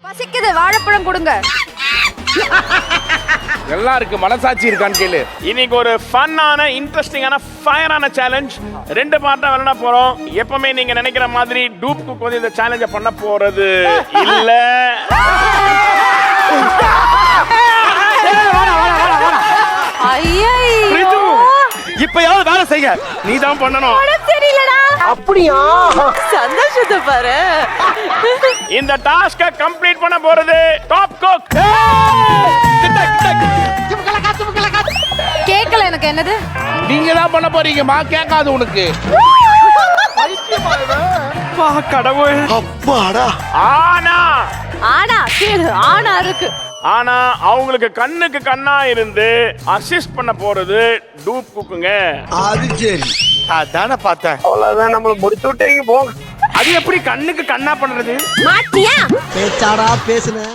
பசிக்குது, வாழைப்பழம் கொடுங்க. எல்லாருக்கும் மனசாட்சி இருக்கான்னு கேளு. இன்னைக்கு ஒரு ஃபன்னான இன்ட்ரெஸ்டிங்கான ஃபயரான சேலஞ்ச் 2 பார்ட்டா விளையாட போறோம். எப்பவுமே நீங்க நினைக்கிற மாதிரி டூப் குக் வந்து இந்த சேலஞ்ச பண்ண போறது இல்ல. ஐயோ, இப்பயாவது வேலை செய்ய நீ தான் பண்ணணும். தெரியலடா. அப்படியா? சந்தோஷத்தை பாரு. இந்த டாஸ்க கம்ப்ளீட் பண்ண போறது டாப் குக். கேக்கல எனக்கு என்னது. நீங்க தான் பண்ண போறீங்கம்மா, கேட்காது உனக்கு. கடவுள். அப்பாடா. ஆனா ஆனா கேளு, ஆனா இருக்கு. ஆனா அவங்களுக்கு கண்ணுக்கு கண்ணா இருந்து அசிஸ்ட் பண்ண போறது டூப் குக்குங்க. அது சரி. அதானே பார்த்தேன். அவ்வளவுதான், நம்மள முடிச்சு விட்டீங்க போங்க. அது எப்படி கண்ணுக்கு கண்ணா பண்றது? மாட்டியா? பேச்சாடா பேசுன.